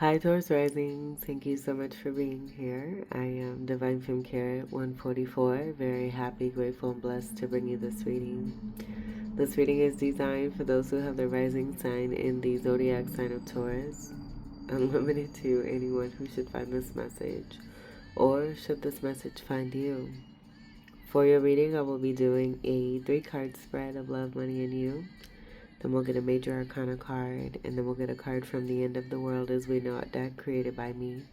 Hi, Taurus Rising. Thank you so much for being here. I am Divine Femme Carrot 144. Very happy, grateful, and blessed to bring you this reading. This reading is designed for those who have their rising sign in the zodiac sign of Taurus, unlimited to anyone who should find this message, or should this message find you. For your reading, I will be doing a 3-card spread of love, money, and you. Then we'll get a major arcana card, and then we'll get a card from the end of the world as we know it, deck created by me,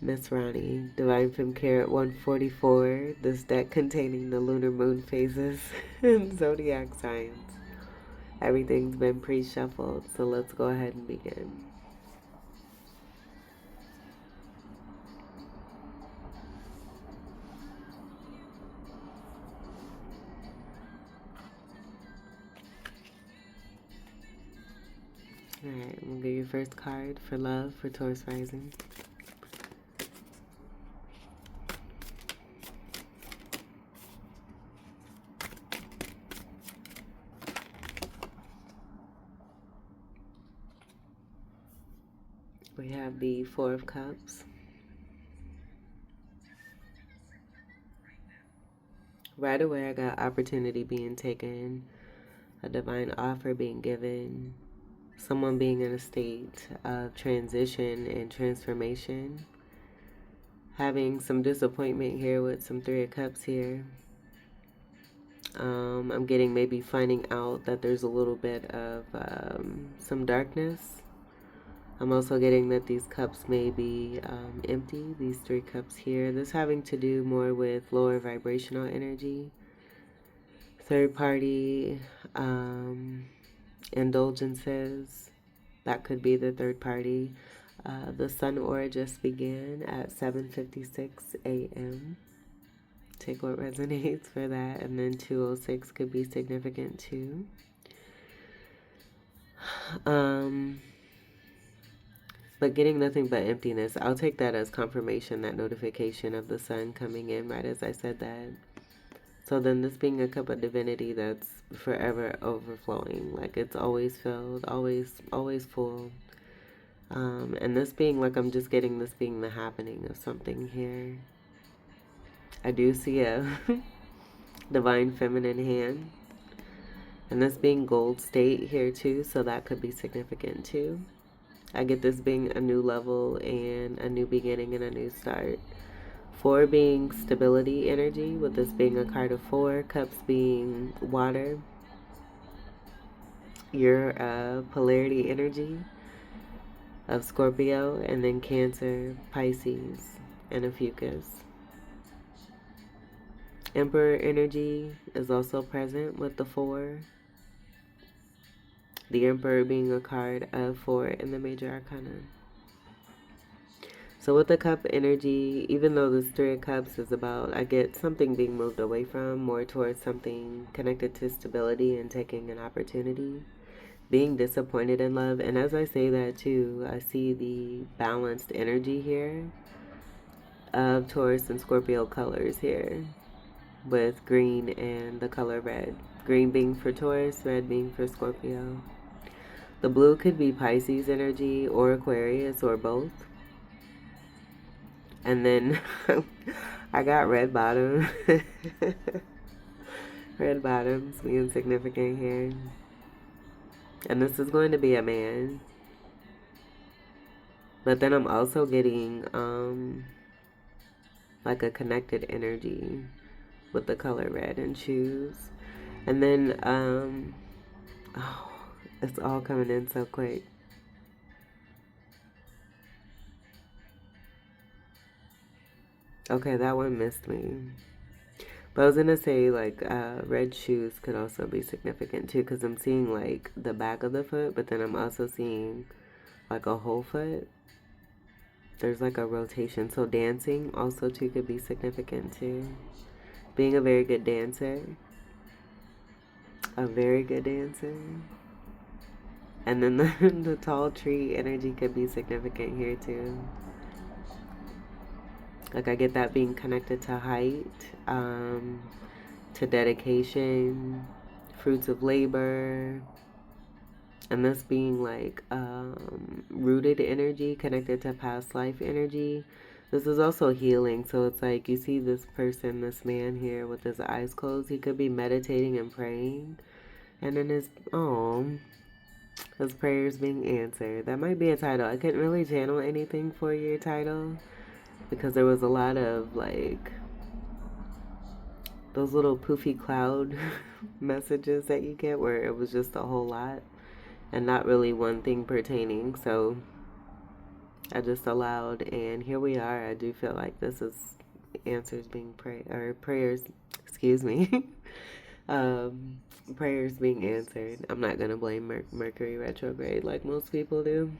Miss Ronnie, Divine Femme Carrot 144, this deck containing the lunar moon phases and zodiac signs. Everything's been pre-shuffled, so let's go ahead and begin. Alright, we'll get your first card for love for Taurus Rising. We have the Four of Cups. Right away, I got opportunity being taken, a divine offer being given, someone being in a state of transition and transformation, having some disappointment here with some Three of Cups here. I'm getting maybe finding out that there's a little bit of some darkness. I'm also getting that these cups may be empty, these 3 cups here. This having to do more with lower vibrational energy, third party, indulgences. That could be the third party. The sun aura just began at 7:56 a.m. Take what resonates for that. And then 2:06 could be significant too. But getting nothing but emptiness, I'll take that as confirmation, that notification of the sun coming in right as I said that. So then this being a cup of divinity that's forever overflowing, like it's always filled, always full. And this being like, I'm just getting this being the happening of something here. I do see a divine feminine hand. And this being gold state here too, so that could be significant too. I get this being a new level and a new beginning and a new start. 4 being stability energy, with this being a card of 4, cups being water. Your polarity energy of Scorpio, and then Cancer, Pisces, and a Fucus. Emperor energy is also present with the 4. The Emperor being a card of 4 in the major arcana. So with the cup energy, even though this 3 of cups is about, I get something being moved away from, more towards something connected to stability and taking an opportunity. Being disappointed in love. And as I say that too, I see the balanced energy here of Taurus and Scorpio colors here, with green and the color red. Green being for Taurus, red being for Scorpio. The blue could be Pisces energy or Aquarius or both. And then I got red bottom. Red bottoms being significant here. And this is going to be a man. But then I'm also getting like a connected energy with the color red and shoes. And then oh, it's all coming in so quick. Okay, that one missed me. But I was gonna say, like, red shoes could also be significant too, because I'm seeing like the back of the foot, but then I'm also seeing like a whole foot. There's like a rotation. So dancing also too could be significant too. Being a very good dancer. A very good dancer. And then the tall tree energy could be significant here too. Like, I get that being connected to height, to dedication, fruits of labor, And this being like rooted energy connected to past life energy. This is also healing. So it's like you see this person, this man here with his eyes closed. He could be meditating and praying. And then his prayers being answered. That might be a title. I couldn't really channel anything for your title because there was a lot of like those little poofy cloud messages that you get where it was just a whole lot and not really one thing pertaining. So I just allowed, and here we are. I do feel like this is answers being prayers, excuse me, prayers being answered. I'm not gonna blame Mercury retrograde like most people do.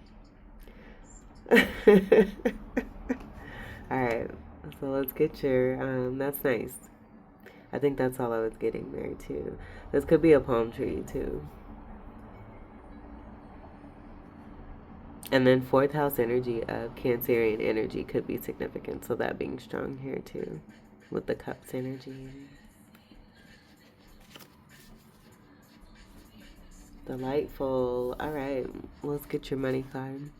All right, so let's get your. That's nice. I think that's all I was getting there too. This could be a palm tree too. And then fourth house energy of Cancerian energy could be significant. So that being strong here too with the cups energy. Delightful. All right, let's get your money card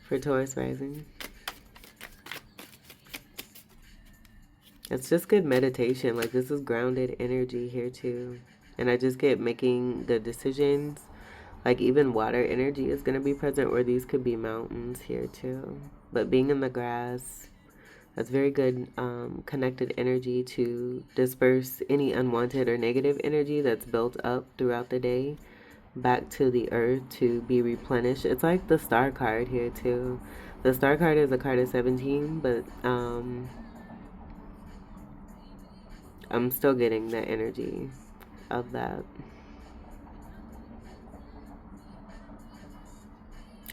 for Taurus rising. It's just good meditation. Like this is grounded energy here too. And I just get making good decisions. Like even water energy is going to be present where these could be mountains here too. But being in the grass, that's very good connected energy to disperse any unwanted or negative energy that's built up throughout the day back to the earth to be replenished. It's like the star card here too. The star card is a card of 17, but I'm still getting the energy of that.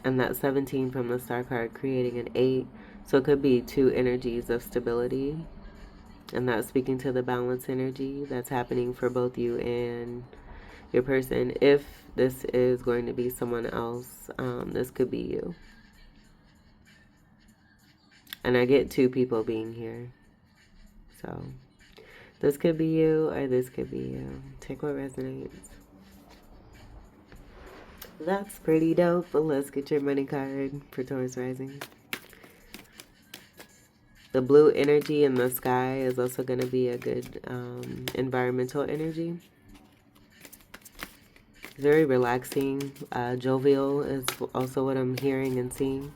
And that 17 from the star card creating an 8. So it could be two energies of stability. And that's speaking to the balance energy that's happening for both you and your person. If this is going to be someone else, this could be you. And I get two people being here. So this could be you or this could be you. Take what resonates. That's pretty dope. But let's get your money card for Taurus rising. The blue energy in the sky is also going to be a good environmental energy. Very relaxing. Jovial is also what I'm hearing and seeing.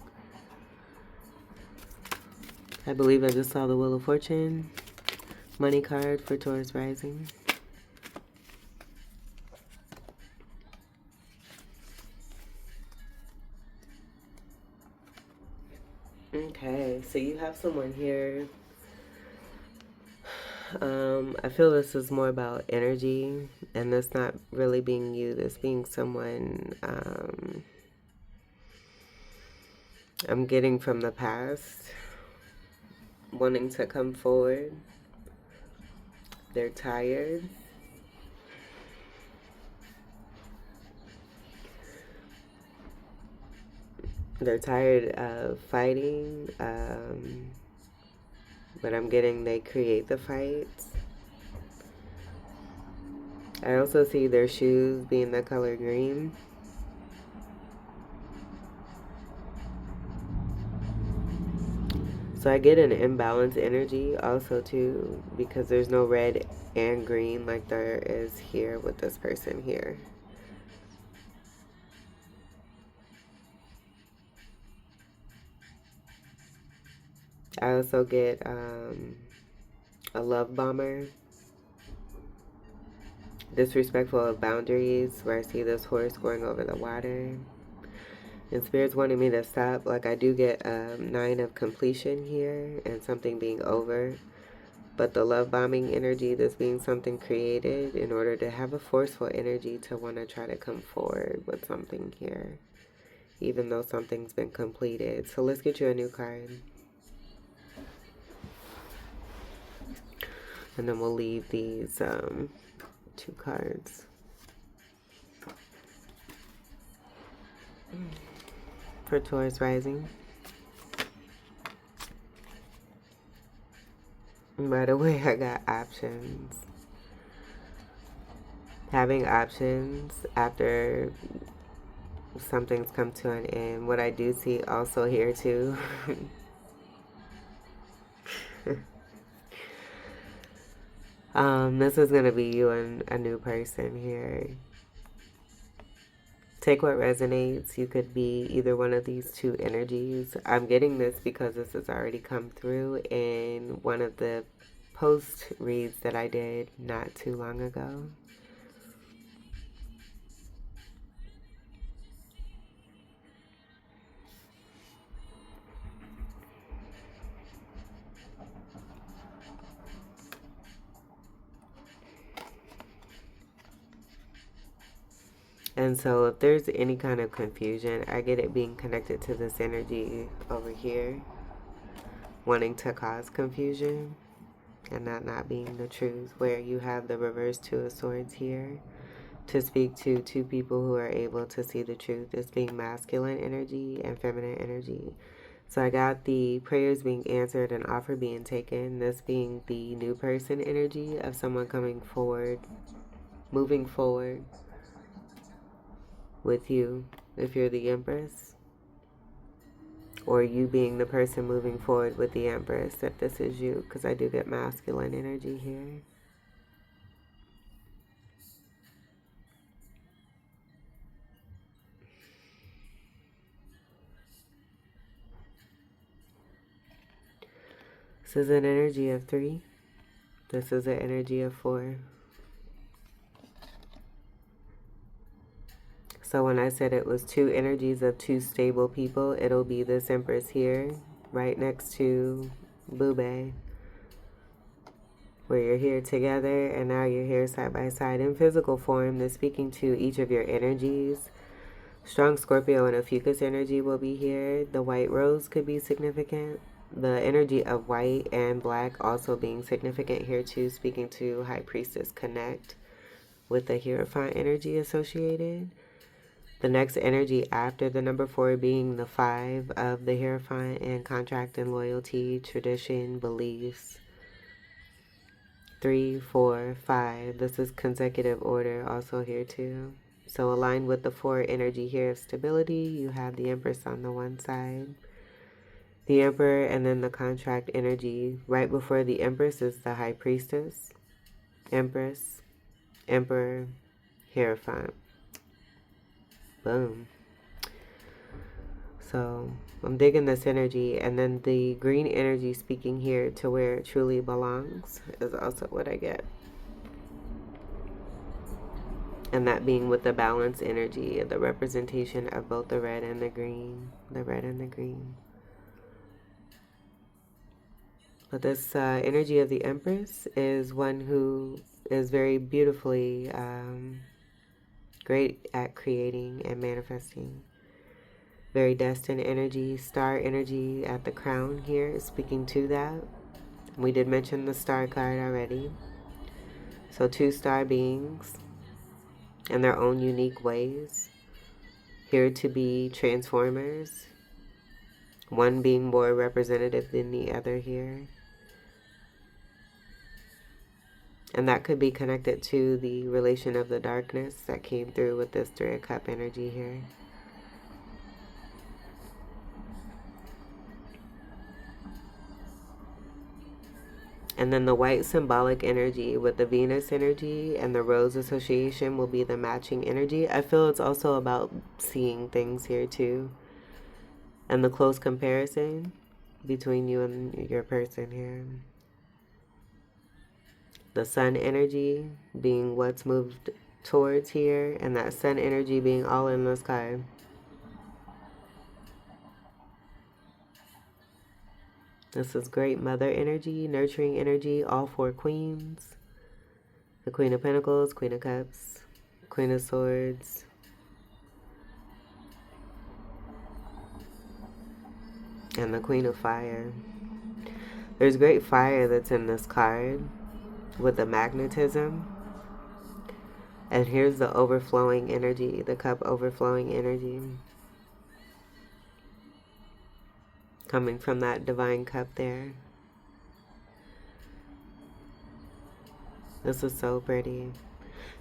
I believe I just saw the Wheel of Fortune. Money card for Taurus rising. Okay, so you have someone here. I feel this is more about energy, and this not really being you, this being someone I'm getting from the past, wanting to come forward. They're tired. They're tired of fighting, but I'm getting they create the fights. I also see their shoes being the color green. So I get an imbalanced energy also too, because there's no red and green like there is here with this person here. I also get a love bomber. Disrespectful of boundaries, where I see this horse going over the water. And Spirit's wanting me to stop. Like I do get 9 of completion here and something being over. But the love bombing energy, this being something created in order to have a forceful energy to want to try to come forward with something here. Even though something's been completed. So let's get you a new card. And then we'll leave these 2 cards. For Taurus rising. By the way, I got options. Having options after something's come to an end. What I do see also here too. This is gonna be you and a new person here. Take what resonates. You could be either one of these two energies. I'm getting this because this has already come through in one of the post reads that I did not too long ago. And so if there's any kind of confusion, I get it being connected to this energy over here, wanting to cause confusion and that not being the truth, where you have the reverse two of swords here to speak to two people who are able to see the truth as being masculine energy and feminine energy. So I got the prayers being answered and offer being taken, this being the new person energy of someone coming forward, moving forward with you if you're the Empress, or you being the person moving forward with the Empress if this is you, because I do get masculine energy here. This is an energy of 3. This is an energy of 4. So when I said it was 2 energies of 2 stable people, it'll be this Empress here, right next to Bube, where you're here together and now you're here side by side in physical form. That's speaking to each of your energies. Strong Scorpio and Ophiuchus energy will be here. The white rose could be significant. The energy of white and black also being significant here too, speaking to High Priestess Connect with the Hierophant energy associated. The next energy after the number 4 being the 5 of the Hierophant and contract and loyalty, tradition, beliefs. 3, 4, 5. This is consecutive order also here too. So aligned with the 4 energy here of stability, you have the Empress on the one side, the Emperor, and then the contract energy. Right before the Empress is the High Priestess, Empress, Emperor, Hierophant. Boom. So I'm digging this energy. And then the green energy speaking here to where it truly belongs is also what I get. And that being with the balance energy, the representation of both the red and the green. The red and the green. But this energy of the Empress is one who is very beautifully great at creating and manifesting. Very destined energy, star energy at the crown here, speaking to that. We did mention the star card already. So 2 star beings in their own unique ways, here to be transformers, one being more representative than the other here. And that could be connected to the relation of the darkness that came through with this 3 of Cup energy here. And then the white symbolic energy with the Venus energy and the rose association will be the matching energy. I feel it's also about seeing things here too. And the close comparison between you and your person here. The sun energy being what's moved towards here, and that sun energy being all in the sky. This is great mother energy, nurturing energy, all 4 queens. The Queen of Pentacles, Queen of Cups, Queen of Swords. And the Queen of Fire. There's great fire that's in this card with the magnetism. And here's the overflowing energy, the cup overflowing energy. Coming from that divine cup there. This is so pretty.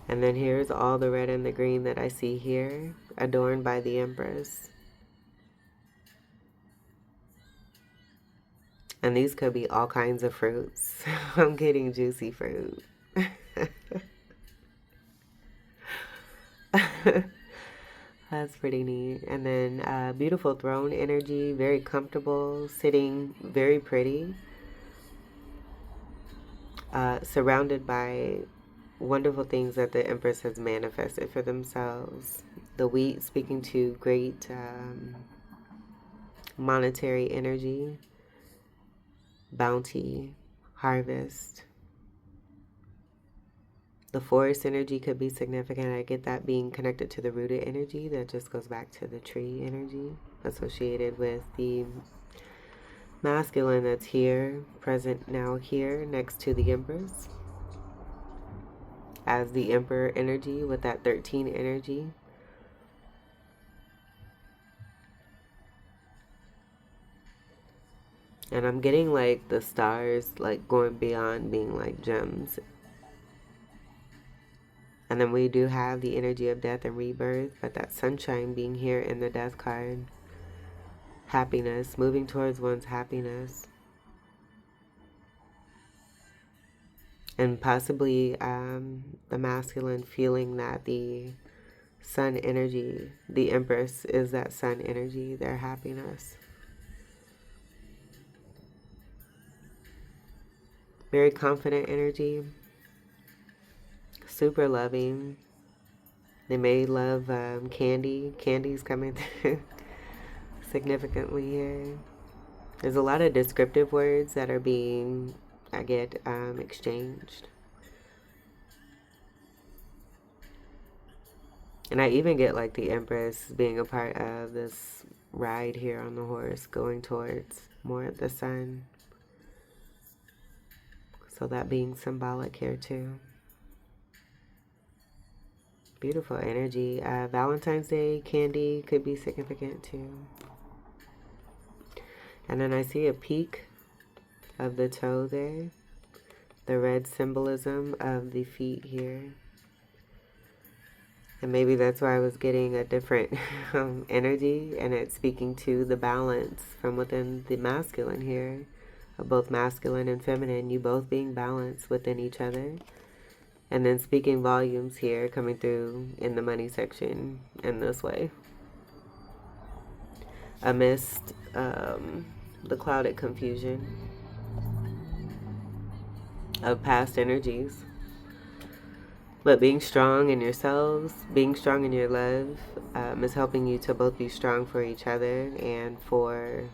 And then here's all the red and the green that I see here, adorned by the Empress. And these could be all kinds of fruits. I'm getting juicy fruit. That's pretty neat. And then beautiful throne energy, very comfortable, sitting very pretty, surrounded by wonderful things that the Empress has manifested for themselves. The wheat speaking to great monetary energy, bounty, harvest. The forest energy could be significant. I get that being connected to the rooted energy. That just goes back to the tree energy associated with the masculine that's here, present now here, next to the Empress. As the Emperor energy with that 13 energy. And I'm getting like the stars like going beyond being like gems. And then we do have the energy of death and rebirth, but that sunshine being here in the death card. Happiness, moving towards one's happiness. And possibly the masculine feeling that the sun energy, the Empress is that sun energy, their happiness. Very confident energy. Super loving. They may love candy. Candy's coming through significantly here. There's a lot of descriptive words that are being, I get, exchanged. And I even get like the Empress being a part of this ride here on the horse, going towards more of the sun. So that being symbolic here too. Beautiful energy. Valentine's Day candy could be significant too. And then I see a peak of the toe there. The red symbolism of the feet here. And maybe that's why I was getting a different energy, and it's speaking to the balance from within the masculine here, of both masculine and feminine, you both being balanced within each other. And then speaking volumes here, coming through in the money section in this way. Amidst the clouded confusion of past energies. But being strong in yourselves, being strong in your love, is helping you to both be strong for each other and for,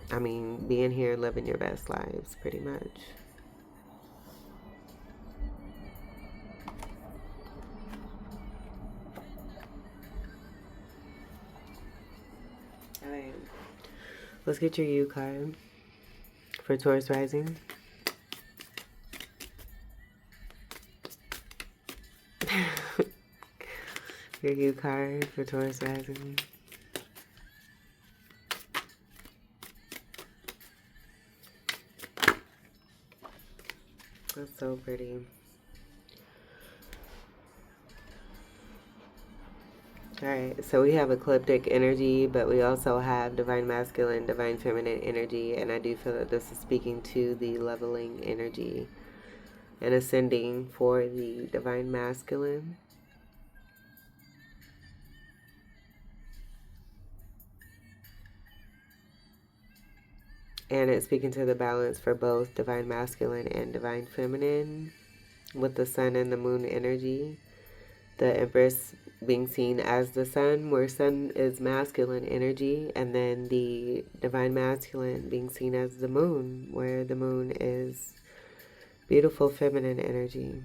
being here, living your best lives, pretty much. All right. Let's get your U card for Taurus rising. Your U card for Taurus rising. That's so pretty. Alright, so we have ecliptic energy, but we also have divine masculine, divine feminine energy, and I do feel that this is speaking to the leveling energy and ascending for the divine masculine. And it's speaking to the balance for both divine masculine and divine feminine with the sun and the moon energy. The Empress being seen as the sun, where sun is masculine energy, and then the divine masculine being seen as the moon, where the moon is beautiful feminine energy.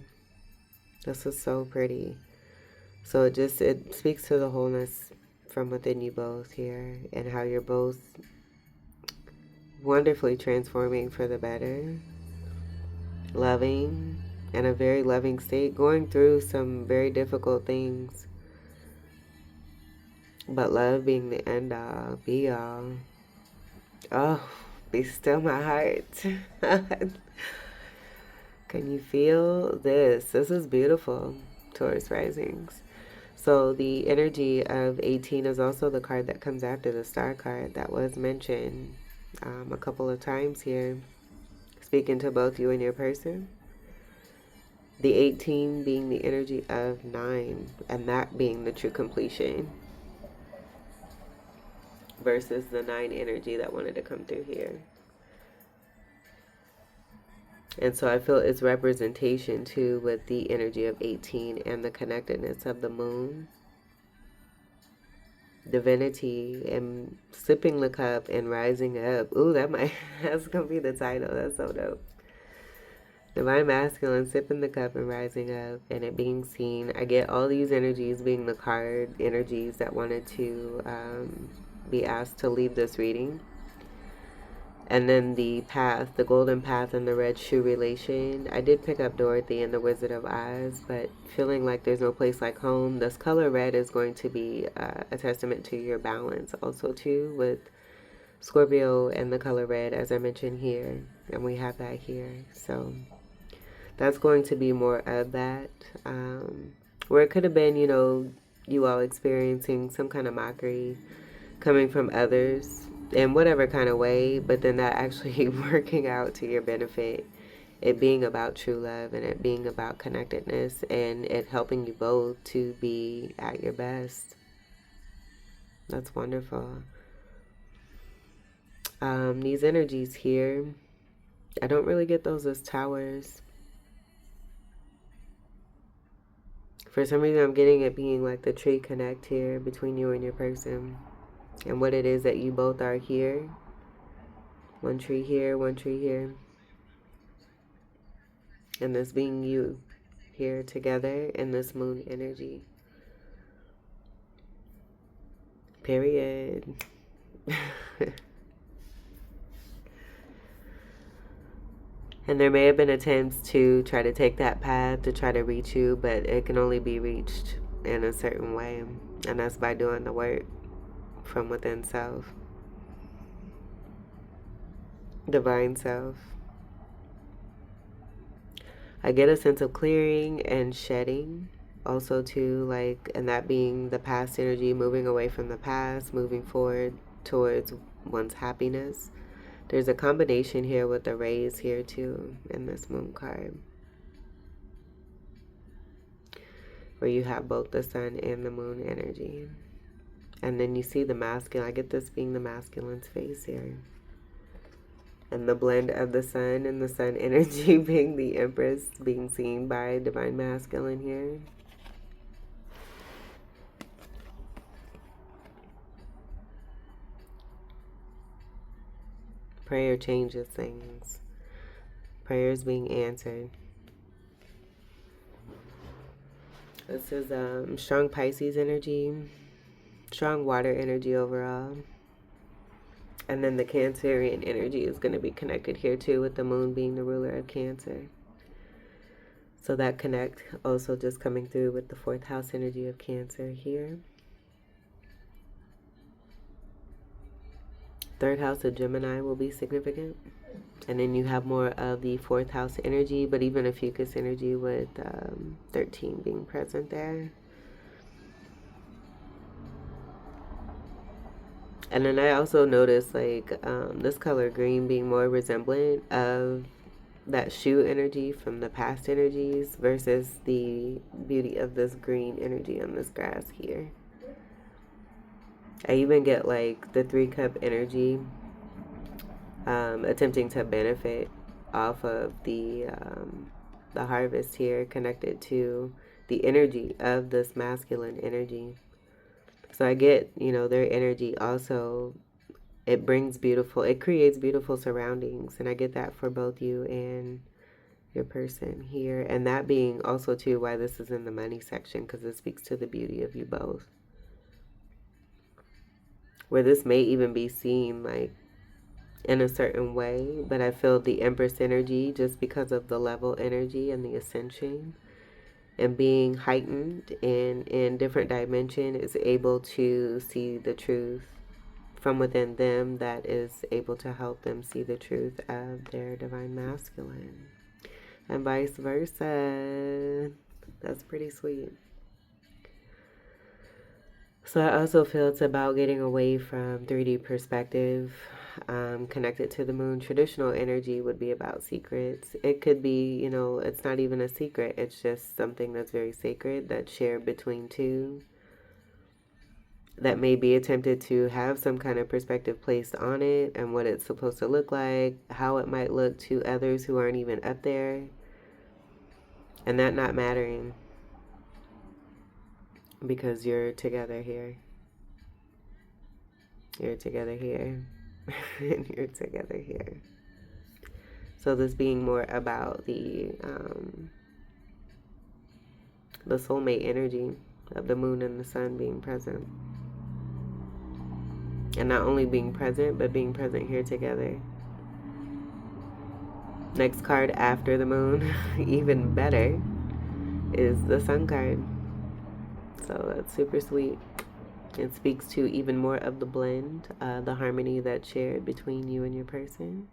This is so pretty. So it speaks to the wholeness from within you both here, and how you're both wonderfully transforming for the better, loving, in a very loving state, going through some very difficult things, but love being the end all, be all. Oh, be still my heart. Because Can you feel this? This is beautiful, Taurus risings. So the energy of 18 is also the card that comes after the star card that was mentioned a couple of times here, speaking to both you and your person. The 18 being the energy of 9, and that being the true completion, versus the 9 energy that wanted to come through here. And so I feel it's representation too with the energy of 18 and the connectedness of the moon, divinity, and sipping the cup and rising up. Ooh, that's gonna be the title. That's so dope. Divine masculine, sipping the cup and rising up, and it being seen. I get all these energies being the card energies that wanted to be asked to leave this reading. And then the path, the golden path and the red shoe relation. I did pick up Dorothy and the Wizard of Oz, but feeling like there's no place like home. This color red is going to be a testament to your balance also too, with Scorpio and the color red, as I mentioned here. And we have that here. So that's going to be more of that. Where it could have been, you all experiencing some kind of mockery coming from others in whatever kind of way, but then that actually working out to your benefit, it being about true love and it being about connectedness and it helping you both to be at your best. That's wonderful. These energies here, I don't really get those as towers. For some reason I'm getting it being like the tree connect here between you and your person. And what it is that you both are here. One tree here, one tree here. And this being you here together in this moon energy. Period. And there may have been attempts to try to take that path to try to reach you, but it can only be reached in a certain way. And that's by doing the work from within self. Divine self. I get a sense of clearing and shedding also too, like, and that being the past energy, moving away from the past, moving forward towards one's happiness. There's a combination here with the rays here too in this moon card, where you have both the sun and the moon energy. And then you see the masculine. I get this being the masculine's face here. And the blend of the sun and the sun energy being the Empress being seen by divine masculine here. Prayer changes things. Prayer is being answered. This is strong Pisces energy, strong water energy overall. And then the Cancerian energy is going to be connected here too, with the moon being the ruler of Cancer. So that connect also just coming through with the 4th house energy of Cancer here. 3rd house of Gemini will be significant. And then you have more of the 4th house energy, but even a Fucus energy with 13 being present there. And then I also noticed like this color green being more resemblant of that shoe energy from the past energies versus the beauty of this green energy on this grass here. I even get like the 3-cup energy attempting to benefit off of the harvest here, connected to the energy of this masculine energy. So I get, their energy also, it creates beautiful surroundings. And I get that for both you and your person here. And that being also too why this is in the money section, because it speaks to the beauty of you both. Where this may even be seen like in a certain way, but I feel the Empress energy, just because of the level energy and the ascension, and being heightened in different dimension, is able to see the truth from within them, that is able to help them see the truth of their divine masculine. and vice versa. That's pretty sweet. So I also feel it's about getting away from 3D perspective, connected to the moon. Traditional energy would be about secrets. It could be, you know, it's not even a secret. It's just something that's very sacred that's shared between two, that may be attempted to have some kind of perspective placed on it and what it's supposed to look like, how it might look to others who aren't even up there, and that not mattering because you're together here. You're together here. And you're together here. So this being more about the soulmate energy of the moon and the sun being present. And not only being present, but being present here together. Next card after the moon, even better, is the sun card. So that's super sweet. It speaks to even more of the blend, the harmony that's shared between you and your person.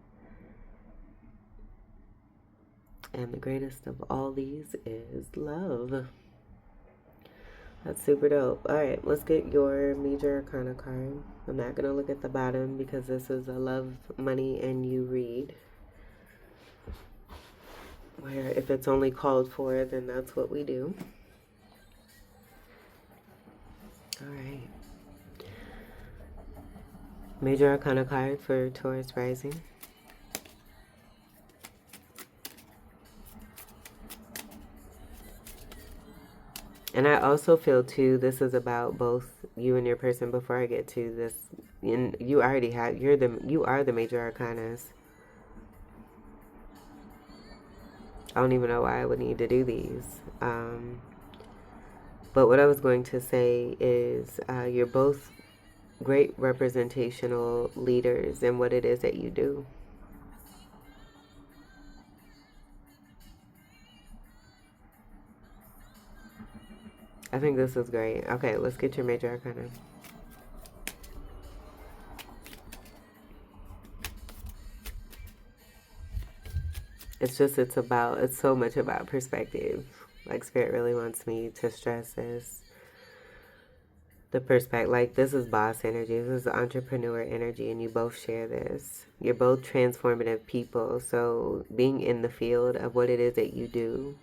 And the greatest of all these is love. That's super dope. All right, let's get your major arcana card. I'm not going to look at the bottom because this is a love, money, and you read. Where if it's only called for, then that's what we do. All right. Major arcana card for Taurus rising. And I also feel too, this is about both you and your person. Before I get to this, and you already have, you are the major arcanas. I don't even know why I would need to do these. But what I was going to say is you're both great representational leaders in what it is that you do. I think this is great. Okay, let's get your major arcana. It's so much about perspective. Like Spirit really wants me to stress this. The perspective, like this is boss energy, this is entrepreneur energy, and you both share this. You're both transformative people, so being in the field of what it is that you do,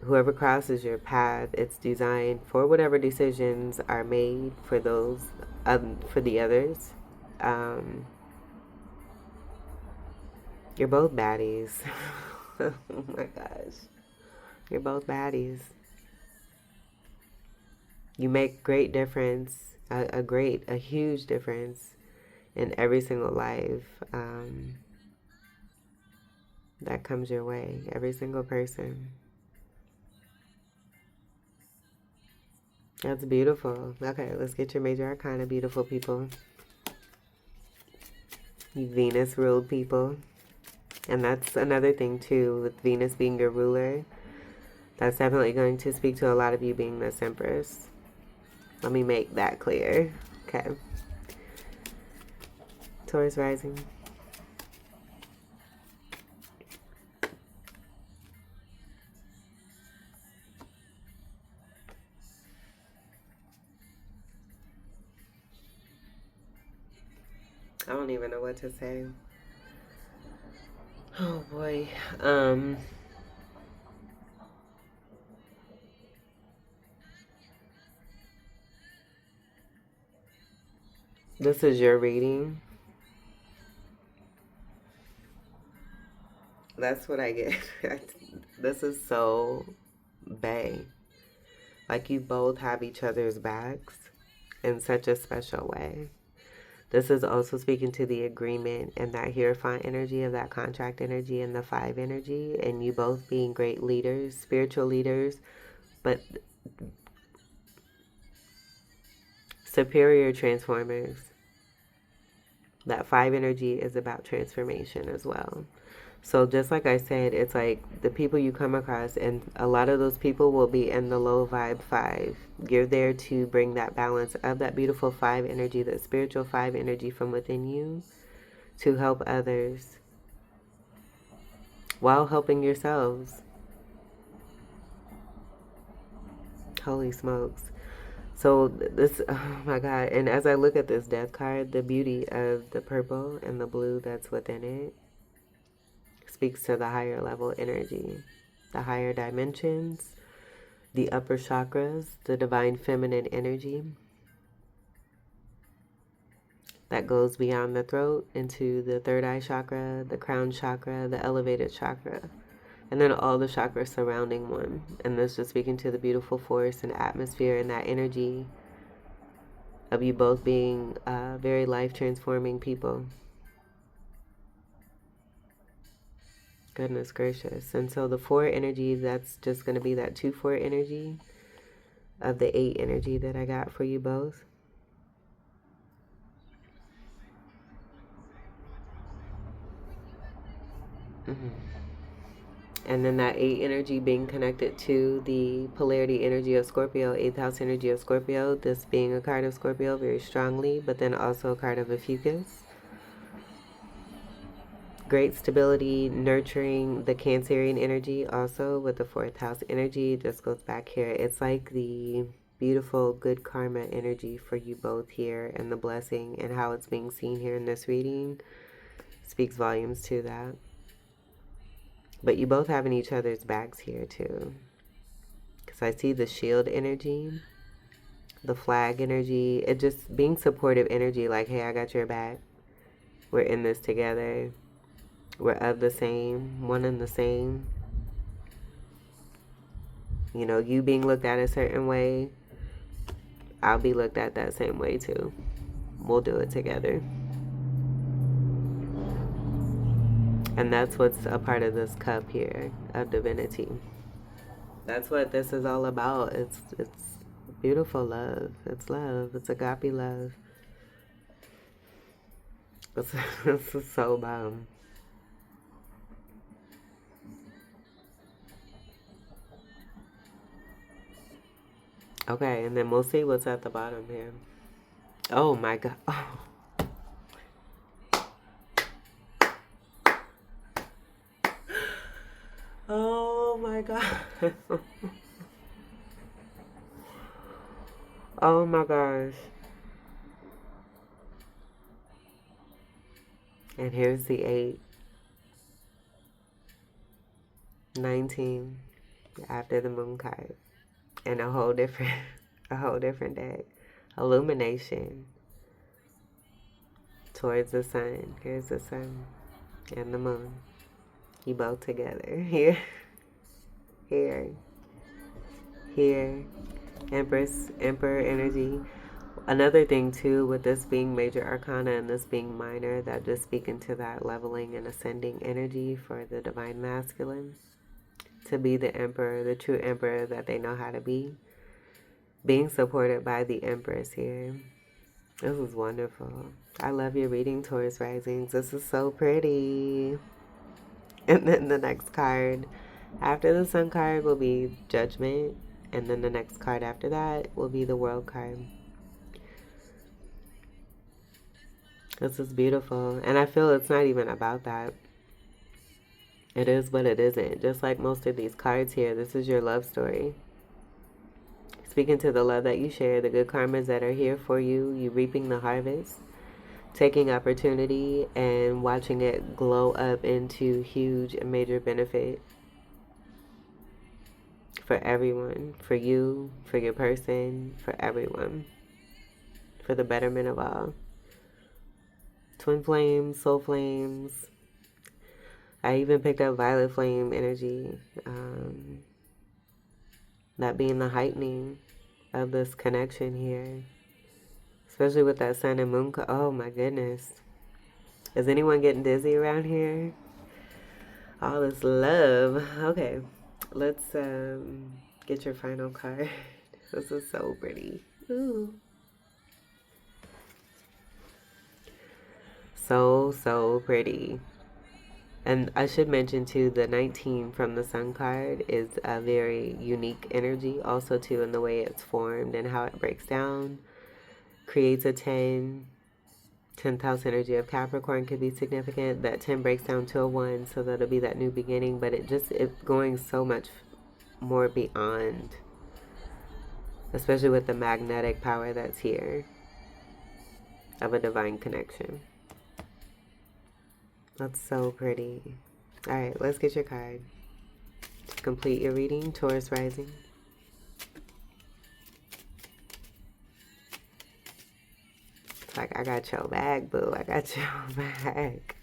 whoever crosses your path, it's designed for whatever decisions are made for those, for the others. You're both baddies. Oh my gosh. You're both baddies. You make great difference, a huge difference in every single life that comes your way. Every single person. That's beautiful. Okay, let's get your major arcana, beautiful people. You Venus ruled people. And that's another thing too, with Venus being your ruler. That's definitely going to speak to a lot of you being this Empress. Let me make that clear. Okay. Taurus rising. I don't even know what to say. Oh boy. This is your reading. That's what I get. This is so bae. Like you both have each other's backs in such a special way. This is also speaking to the agreement and that Hierophant energy of that contract energy and the 5 energy, and you both being great leaders, spiritual leaders, but superior transformers. That 5 energy is about transformation as well. So just like I said, it's like the people you come across, and a lot of those people will be in the low vibe 5. You're there to bring that balance of that beautiful 5 energy, that spiritual 5 energy from within you to help others while helping yourselves. Holy smokes. So this, oh my God. And as I look at this death card, the beauty of the purple and the blue that's within it speaks to the higher level energy, the higher dimensions, the upper chakras, the divine feminine energy that goes beyond the throat into the third eye chakra, the crown chakra, the elevated chakra, and then all the chakras surrounding one. And this is speaking to the beautiful force and atmosphere and that energy of you both being very life transforming people. Goodness gracious. And so the 4 energy, that's just going to be that 2-4 energy of the 8 energy that I got for you both. And then that 8 energy being connected to the polarity energy of Scorpio, 8th house energy of Scorpio, this being a card of Scorpio very strongly, but then also a card of a fucus. Great stability, nurturing the Cancerian energy also with the 4th house energy. This goes back here. It's like the beautiful good karma energy for you both here, and the blessing and how it's being seen here in this reading speaks volumes to that. But you both having each other's backs here too. Because I see the shield energy, the flag energy, it just being supportive energy, like, hey, I got your back. We're in this together. We're of the same, one and the same. You know, you being looked at a certain way, I'll be looked at that same way too. We'll do it together. And that's what's a part of this cup here of divinity. That's what this is all about. It's beautiful love. It's love. It's agape love. This is so bomb. Okay, and then we'll see what's at the bottom here. Oh my God. Oh. Oh my God. Oh my gosh. And here's the 8. 19 after the moon card. And a whole different deck. Illumination towards the sun. Here's the sun and the moon. You both together. Here. Here. Here. Empress, Emperor energy. Another thing too, with this being major arcana and this being minor, that just speaking to that leveling and ascending energy for the divine masculine. To be the emperor, the true emperor that they know how to be. Being supported by the Empress here. This is wonderful. I love your reading, Taurus risings. This is so pretty. And then the next card after the sun card will be Judgment. And then the next card after that will be the World card. This is beautiful. And I feel it's not even about that. It is, but it isn't. Just like most of these cards here, this is your love story. Speaking to the love that you share, the good karmas that are here for you, you reaping the harvest, taking opportunity and watching it glow up into huge and major benefit for everyone, for you, for your person, for everyone, for the betterment of all. Twin flames, soul flames. I even picked up violet flame energy. That being the heightening of this connection here. Especially with that sun and moon. Oh my goodness. Is anyone getting dizzy around here? All this love. Okay. Let's get your final card. This is so pretty. Ooh. So pretty. And I should mention too, the 19 from the sun card is a very unique energy also too, in the way it's formed and how it breaks down. Creates a 10. 10th house energy of Capricorn could be significant. That 10 breaks down to a 1, so that'll be that new beginning, but it's going so much more beyond, especially with the magnetic power that's here of a divine connection. That's so pretty. All right, let's get your card to complete your reading. Taurus rising. It's like, I got your back, boo. I got your back.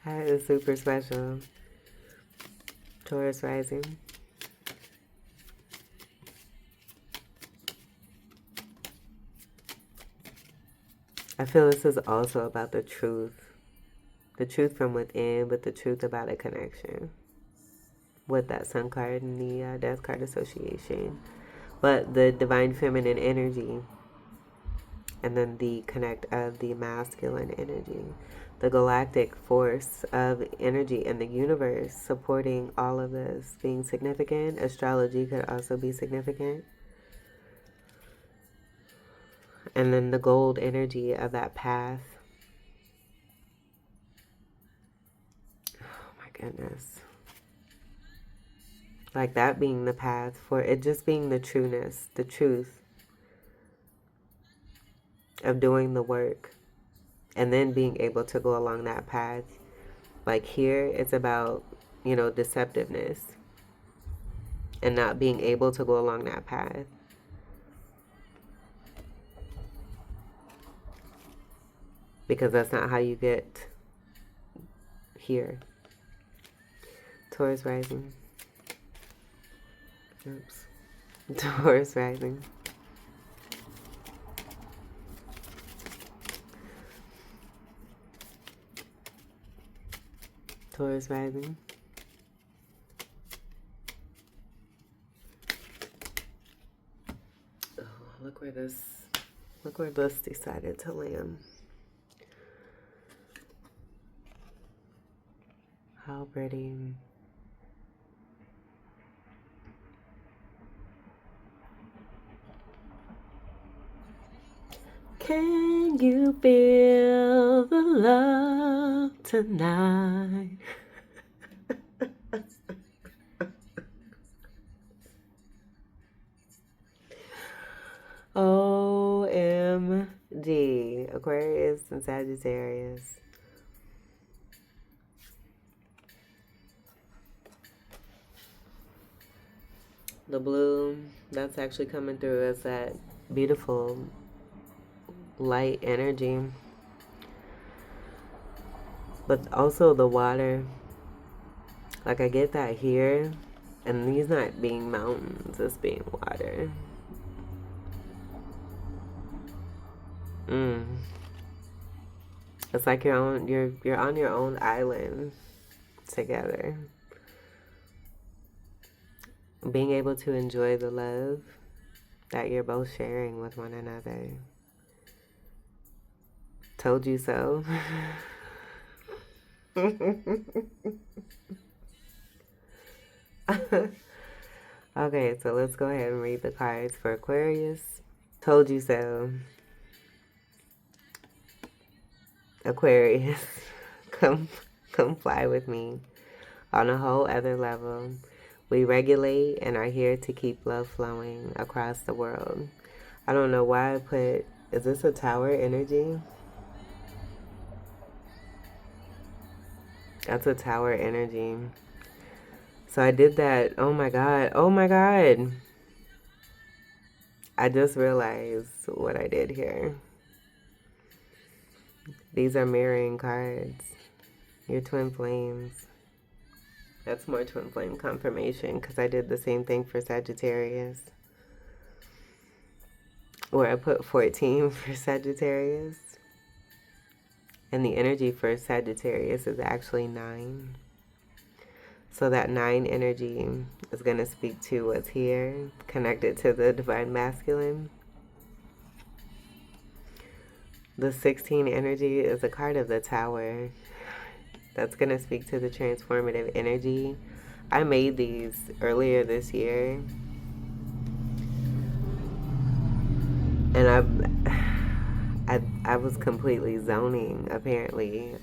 That is super special. Taurus rising. I feel this is also about the truth from within, but the truth about a connection with that Sun card and the Death card association. But the divine feminine energy, and then the connect of the masculine energy, the galactic force of energy in the universe supporting all of this being significant. Astrology could also be significant. And then the gold energy of that path. Oh my goodness. Like that being the path for it, just being the trueness, the truth of doing the work and then being able to go along that path. Like here, it's about, deceptiveness and not being able to go along that path. Because that's not how you get here. Taurus rising. Oops. Taurus rising. Taurus rising. Oh, look where this decided to land. How pretty. Can you feel the love tonight? OMG. Aquarius and Sagittarius. The blue, that's actually coming through as that beautiful light energy. But also the water. Like I get that here. And these not being mountains, it's being water. It's like you're on your own island together. Being able to enjoy the love that you're both sharing with one another. Told you so. Okay, so let's go ahead and read the cards for Aquarius. Told you so. Aquarius, come fly with me on a whole other level. We regulate and are here to keep love flowing across the world. I don't know why I put, is this a tower energy? That's a tower energy. So I did that. Oh my God. Oh my God. I just realized what I did here. These are mirroring cards. Your twin flames. That's more twin flame confirmation because I did the same thing for Sagittarius. Where I put 14 for Sagittarius. And the energy for Sagittarius is actually 9. So that 9 energy is going to speak to what's here, connected to the divine masculine. The 16 energy is a card of the Tower. That's going to speak to the transformative energy. I made these earlier this year. And I was completely zoning, apparently.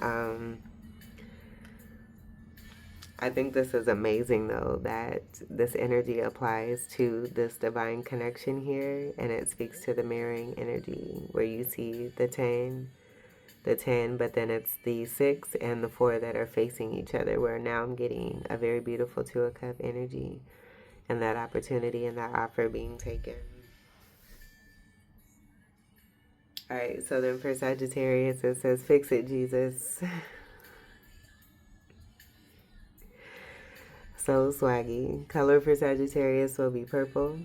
I think this is amazing, though, that this energy applies to this divine connection here, and it speaks to the mirroring energy where you see the 10, but then it's the 6 and the 4 that are facing each other, where now I'm getting a very beautiful Two of Cup energy and that opportunity and that offer being taken. All right, so then for Sagittarius, it says, fix it, Jesus. So swaggy. Color for Sagittarius will be purple.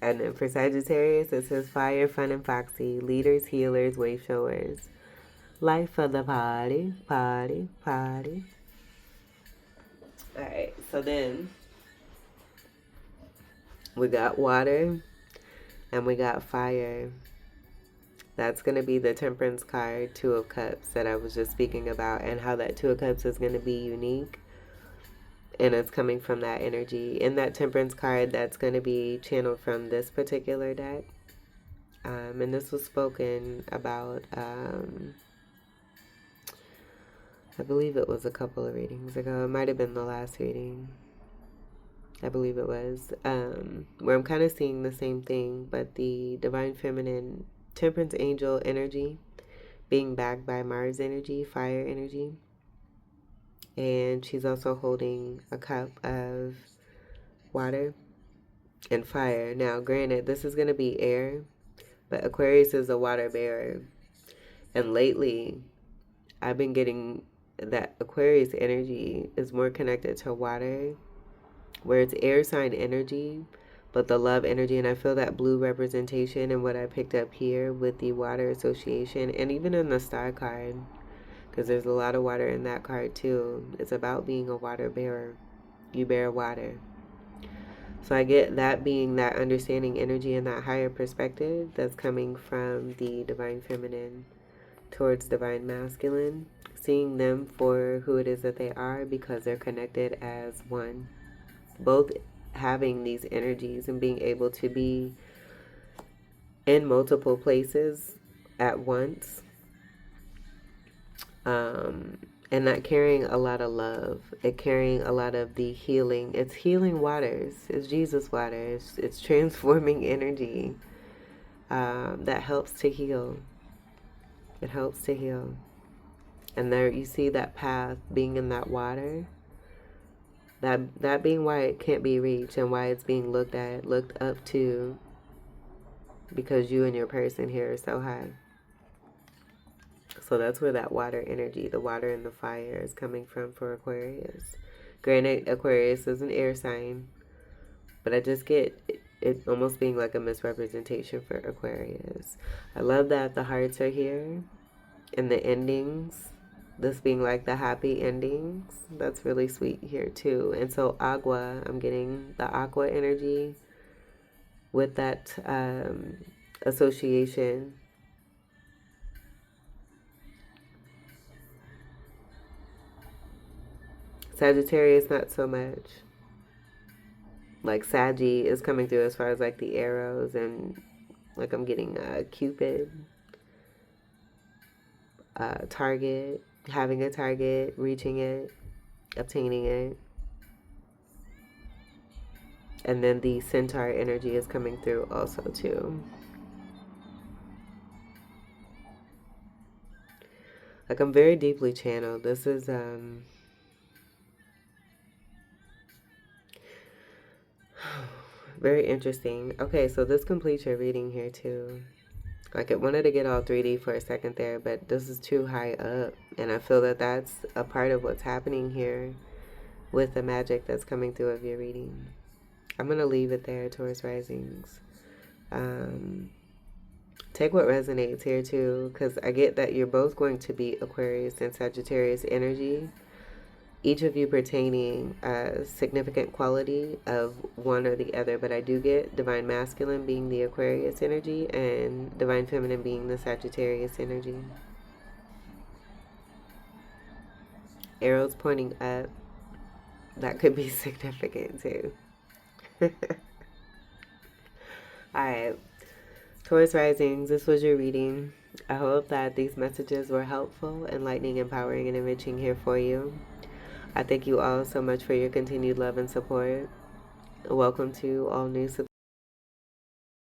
And then for Sagittarius, it says fire, fun, and foxy. Leaders, healers, wave showers. Life for the party, party, party. All right, so then we got water and we got fire. That's going to be the Temperance card, Two of Cups, that I was just speaking about, and how that Two of Cups is going to be unique. And it's coming from that energy. In that Temperance card, that's going to be channeled from this particular deck. And this was spoken about, I believe it was a couple of readings ago. It might have been the last reading. I believe it was. Where I'm kind of seeing the same thing, but the Divine Feminine Temperance Angel energy being backed by Mars energy, fire energy. And she's also holding a cup of water and fire. Now, granted, this is going to be air, but Aquarius is a water bearer. And lately, I've been getting that Aquarius energy is more connected to water, where it's air sign energy, but the love energy. And I feel that blue representation in what I picked up here with the water association, and even in the star card, because there's a lot of water in that card too. It's about being a water bearer. You bear water. So I get that being that understanding energy and that higher perspective that's coming from the Divine Feminine towards Divine Masculine. Seeing them for who it is that they are, because they're connected as one. Both having these energies and being able to be in multiple places at once. And not carrying a lot of love. It carrying a lot of the healing. It's healing waters. It's Jesus water. It's transforming energy that helps to heal. It helps to heal. And there you see that path being in that water. That being why it can't be reached and why it's being looked up to. Because you and your person here are so high. So that's where that water energy, the water and the fire, is coming from for Aquarius. Granted, Aquarius is an air sign, but I just get it almost being like a misrepresentation for Aquarius. I love that the hearts are here and the endings, this being like the happy endings. That's really sweet here too. And so agua, I'm getting the aqua energy with that association. Sagittarius, not so much. Like Saggy is coming through as far as like the arrows, and like I'm getting Cupid, target, having a target, reaching it, obtaining it. And then the Centaur energy is coming through also too. Like I'm very deeply channeled. This is very interesting. Okay, so this completes your reading here too. Like it wanted to get all 3D for a second there, but this is too high up. And I feel that that's a part of what's happening here with the magic that's coming through of your reading. I'm going to leave it there, Taurus Risings. Take what resonates here too, because I get that you're both going to be Aquarius and Sagittarius energy. Each of you pertaining a significant quality of one or the other, but I do get Divine Masculine being the Aquarius energy and Divine Feminine being the Sagittarius energy. Arrows pointing up, that could be significant too. Alright, Taurus Risings, this was your reading. I hope that these messages were helpful, enlightening, empowering, and enriching here for you. I thank you all so much for your continued love and support. Welcome to all new subscribers.